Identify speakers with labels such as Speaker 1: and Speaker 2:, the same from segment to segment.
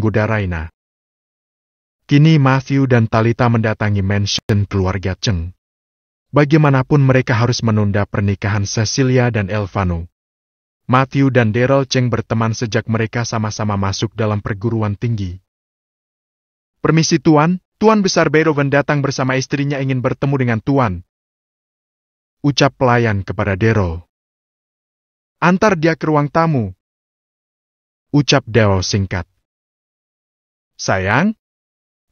Speaker 1: menggoda Raina. Kini Matthew dan Talita mendatangi mansion keluarga Cheng. Bagaimanapun mereka harus menunda pernikahan Cecilia dan Elvano. Matthew dan Daryl Cheng berteman sejak mereka sama-sama masuk dalam perguruan tinggi. "Permisi Tuan, Tuan Besar Beethoven datang bersama istrinya ingin bertemu dengan Tuan," ucap pelayan kepada Daryl. "Antar dia ke ruang tamu," ucap Daryl singkat. "Sayang,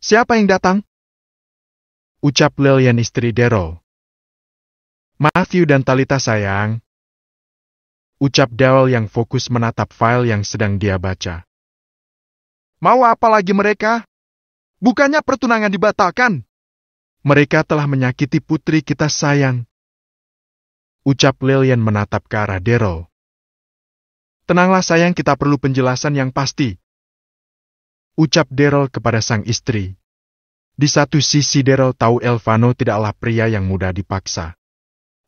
Speaker 1: siapa yang datang?" ucap Lillian istri Daryl. "Matthew dan Talita sayang," ucap Daryl yang fokus menatap file yang sedang dia baca. "Mau apa lagi mereka? Bukannya pertunangan dibatalkan?" "Mereka telah menyakiti putri kita sayang," ucap Lillian menatap ke arah Daryl. "Tenanglah sayang, kita perlu penjelasan yang pasti," ucap Daryl kepada sang istri. Di satu sisi Daryl tahu Elvano tidaklah pria yang mudah dipaksa.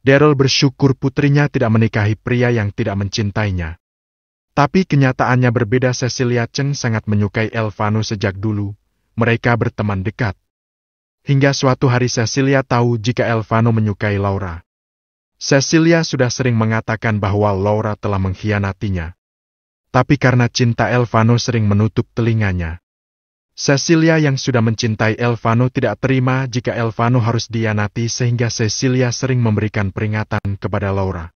Speaker 1: Daryl bersyukur putrinya tidak menikahi pria yang tidak mencintainya. Tapi kenyataannya berbeda. Cecilia Cheng sangat menyukai Elvano sejak dulu. Mereka berteman dekat. Hingga suatu hari Cecilia tahu jika Elvano menyukai Laura. Cecilia sudah sering mengatakan bahwa Laura telah mengkhianatinya. Tapi karena cinta Elvano sering menutup telinganya. Cecilia yang sudah mencintai Elvano tidak terima jika Elvano harus dihianati sehingga Cecilia sering memberikan peringatan kepada Laura.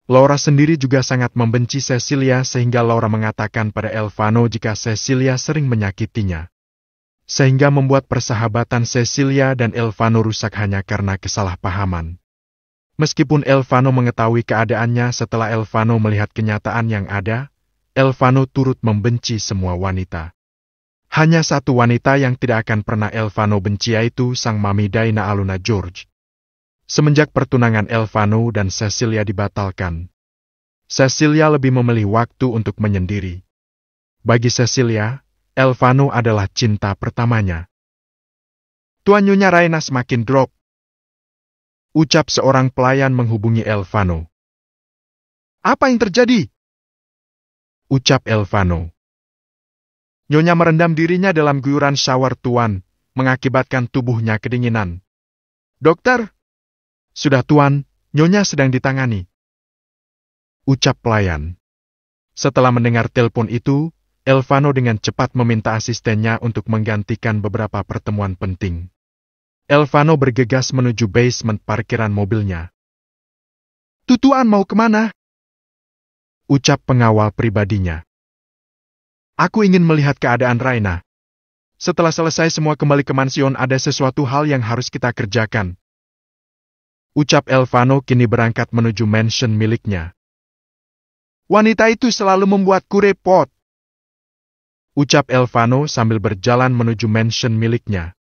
Speaker 1: Laura sendiri juga sangat membenci Cecilia sehingga Laura mengatakan pada Elvano jika Cecilia sering menyakitinya. Sehingga membuat persahabatan Cecilia dan Elvano rusak hanya karena kesalahpahaman. Meskipun Elvano mengetahui keadaannya setelah Elvano melihat kenyataan yang ada, Elvano turut membenci semua wanita. Hanya satu wanita yang tidak akan pernah Elvano benci yaitu sang mami Daina Aluna George. Semenjak pertunangan Elvano dan Cecilia dibatalkan, Cecilia lebih memilih waktu untuk menyendiri. Bagi Cecilia, Elvano adalah cinta pertamanya. "Tuan Nyonya Raina semakin drop," ucap seorang pelayan menghubungi Elvano. "Apa yang terjadi?" ucap Elvano. "Nyonya merendam dirinya dalam guyuran shower Tuan, mengakibatkan tubuhnya kedinginan." "Dokter?" "Sudah Tuan, Nyonya sedang ditangani," ucap pelayan. Setelah mendengar telepon itu, Elvano dengan cepat meminta asistennya untuk menggantikan beberapa pertemuan penting. Elvano bergegas menuju basement parkiran mobilnya. "Tuan mau kemana?" ucap pengawal pribadinya. "Aku ingin melihat keadaan Raina. Setelah selesai semua kembali ke mansion ada sesuatu hal yang harus kita kerjakan," ucap Elvano kini berangkat menuju mansion miliknya. "Wanita itu selalu membuatku repot," ucap Elvano sambil berjalan menuju mansion miliknya.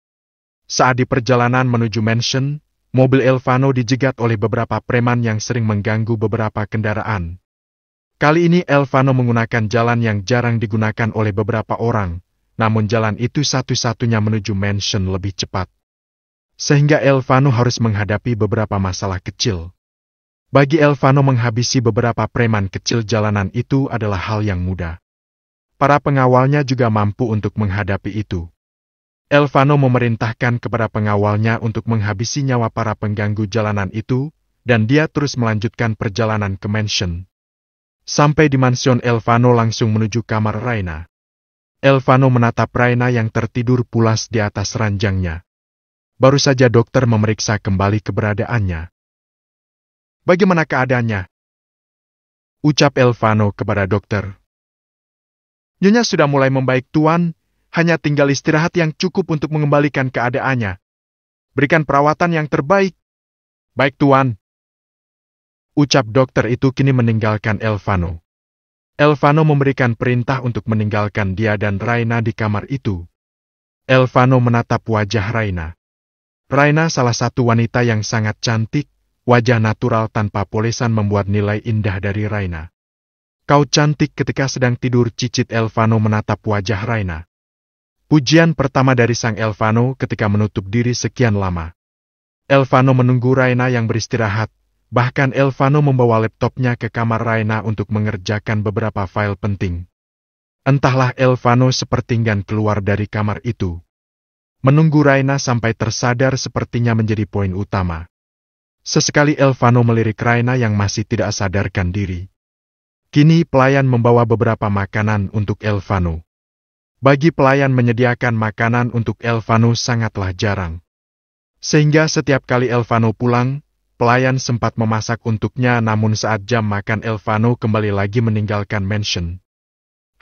Speaker 1: Saat di perjalanan menuju mansion, mobil Elvano dijegat oleh beberapa preman yang sering mengganggu beberapa kendaraan. Kali ini Elvano menggunakan jalan yang jarang digunakan oleh beberapa orang, namun jalan itu satu-satunya menuju mansion lebih cepat. Sehingga Elvano harus menghadapi beberapa masalah kecil. Bagi Elvano menghabisi beberapa preman kecil jalanan itu adalah hal yang mudah. Para pengawalnya juga mampu untuk menghadapi itu. Elvano memerintahkan kepada pengawalnya untuk menghabisi nyawa para pengganggu jalanan itu, dan dia terus melanjutkan perjalanan ke mansion. Sampai di mansion Elvano langsung menuju kamar Raina. Elvano menatap Raina yang tertidur pulas di atas ranjangnya. Baru saja dokter memeriksa kembali keberadaannya. "Bagaimana keadaannya?" ucap Elvano kepada dokter. "Nyonya sudah mulai membaik Tuan, hanya tinggal istirahat yang cukup untuk mengembalikan keadaannya. Berikan perawatan yang terbaik." "Baik Tuan," ucap dokter itu kini meninggalkan Elvano. Elvano memberikan perintah untuk meninggalkan dia dan Raina di kamar itu. Elvano menatap wajah Raina. Raina salah satu wanita yang sangat cantik, wajah natural tanpa polesan membuat nilai indah dari Raina. "Kau cantik." Ketika sedang tidur cicit Elvano menatap wajah Raina. Pujian pertama dari sang Elvano ketika menutup diri sekian lama. Elvano menunggu Raina yang beristirahat. Bahkan Elvano membawa laptopnya ke kamar Raina untuk mengerjakan beberapa file penting. Entahlah Elvano seperti enggan keluar dari kamar itu. Menunggu Raina sampai tersadar sepertinya menjadi poin utama. Sesekali Elvano melirik Raina yang masih tidak sadarkan diri. Kini pelayan membawa beberapa makanan untuk Elvano. Bagi pelayan menyediakan makanan untuk Elvano sangatlah jarang. Sehingga setiap kali Elvano pulang, pelayan sempat memasak untuknya, namun saat jam makan Elvano kembali lagi meninggalkan mansion.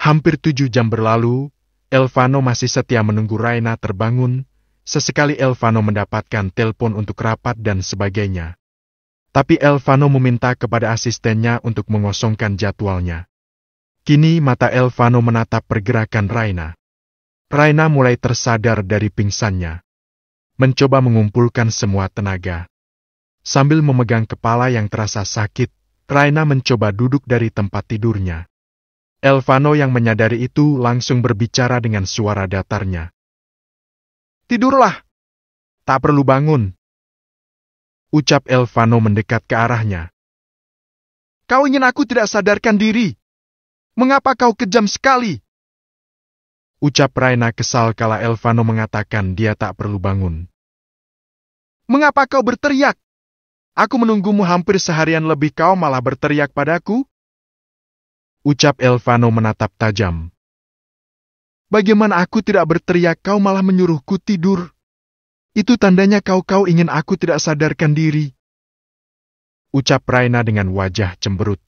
Speaker 1: Hampir 7 jam berlalu, Elvano masih setia menunggu Raina terbangun. Sesekali Elvano mendapatkan telepon untuk rapat dan sebagainya. Tapi Elvano meminta kepada asistennya untuk mengosongkan jadwalnya. Kini mata Elvano menatap pergerakan Raina. Raina mulai tersadar dari pingsannya. Mencoba mengumpulkan semua tenaga. Sambil memegang kepala yang terasa sakit, Raina mencoba duduk dari tempat tidurnya. Elvano yang menyadari itu langsung berbicara dengan suara datarnya. "Tidurlah. Tak perlu bangun," ucap Elvano mendekat ke arahnya. "Kau ingin aku tidak sadarkan diri? Mengapa kau kejam sekali?" ucap Raina kesal kala Elvano mengatakan dia tak perlu bangun. "Mengapa kau berteriak? Aku menunggumu hampir seharian lebih, kau malah berteriak padaku?" ucap Elvano menatap tajam. "Bagaimana aku tidak berteriak, kau malah menyuruhku tidur? Itu tandanya kau ingin aku tidak sadarkan diri," ucap Raina dengan wajah cemberut.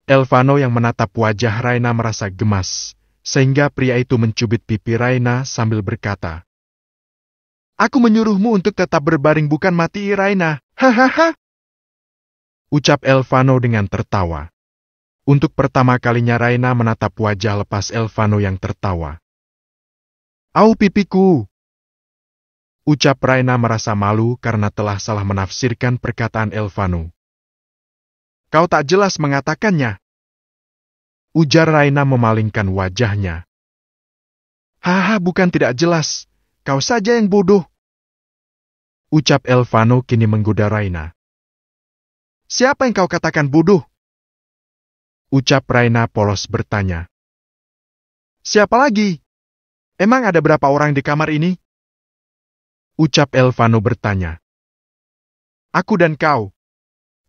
Speaker 1: Elvano yang menatap wajah Raina merasa gemas, sehingga pria itu mencubit pipi Raina sambil berkata, "Aku menyuruhmu untuk tetap berbaring, bukan mati, Raina. Hahaha," ucap Elvano dengan tertawa. Untuk pertama kalinya Raina menatap wajah lepas Elvano yang tertawa. "Au pipiku," ucap Raina merasa malu karena telah salah menafsirkan perkataan Elvano. "Kau tak jelas mengatakannya," ujar Raina memalingkan wajahnya. "Haha, bukan tidak jelas, kau saja yang bodoh," ucap Elvano kini menggoda Raina. "Siapa yang kau katakan bodoh?" ucap Raina polos bertanya. "Siapa lagi? Emang ada berapa orang di kamar ini?" ucap Elvano bertanya. "Aku dan kau.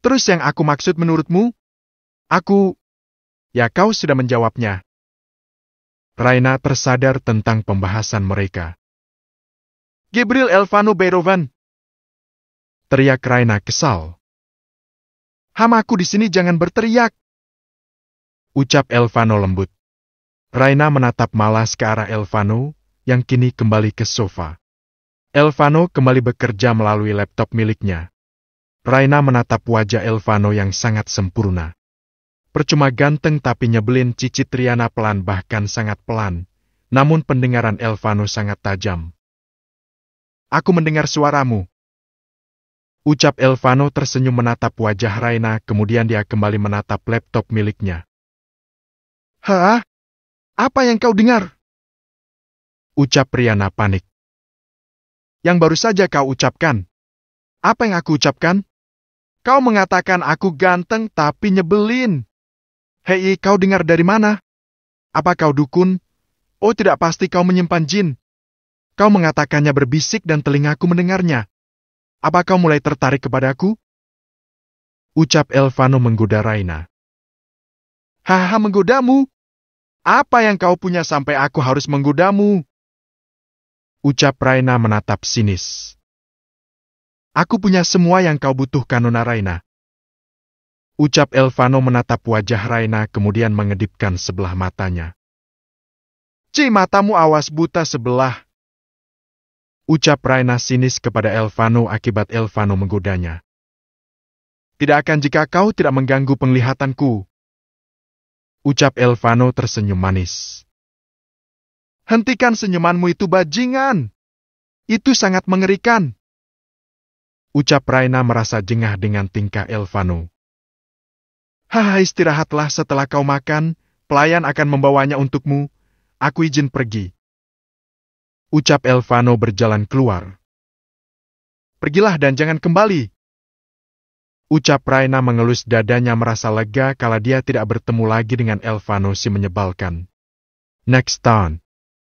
Speaker 1: Terus yang aku maksud menurutmu? Aku..." "Ya, kau sudah menjawabnya." Raina tersadar tentang pembahasan mereka. "Gabriel Elvano Berovan!" teriak Raina kesal. "Aku di sini, jangan berteriak!" ucap Elvano lembut. Raina menatap malas ke arah Elvano, yang kini kembali ke sofa. Elvano kembali bekerja melalui laptop miliknya. Raina menatap wajah Elvano yang sangat sempurna. Percuma ganteng tapi nyebelin, cicit Riana pelan bahkan sangat pelan, namun pendengaran Elvano sangat tajam. "Aku mendengar suaramu," ucap Elvano tersenyum menatap wajah Raina, kemudian dia kembali menatap laptop miliknya. "Hah? Apa yang kau dengar?" ucap Riana panik. "Yang baru saja kau ucapkan." "Apa yang aku ucapkan?" "Kau mengatakan aku ganteng tapi nyebelin." "Hei, kau dengar dari mana? Apa kau dukun? Oh, tidak, pasti kau menyimpan jin. Kau mengatakannya berbisik dan telingaku mendengarnya. Apa kau mulai tertarik kepadaku?" ucap Elvano menggoda Raina. "Haha, menggodamu? Apa yang kau punya sampai aku harus menggodamu?" ucap Raina menatap sinis. "Aku punya semua yang kau butuhkan, Nona Raina," ucap Elvano menatap wajah Raina kemudian mengedipkan sebelah matanya. Matamu awas buta sebelah," ucap Raina sinis kepada Elvano akibat Elvano menggodanya. "Tidak akan jika kau tidak mengganggu penglihatanku," ucap Elvano tersenyum manis. "Hentikan senyumanmu itu, bajingan. Itu sangat mengerikan," ucap Raina merasa jengah dengan tingkah Elvano. "Haha, istirahatlah, setelah kau makan, pelayan akan membawanya untukmu. Aku izin pergi," ucap Elvano berjalan keluar. "Pergilah dan jangan kembali," ucap Raina mengelus dadanya merasa lega kala dia tidak bertemu lagi dengan Elvano si menyebalkan. Next tahun,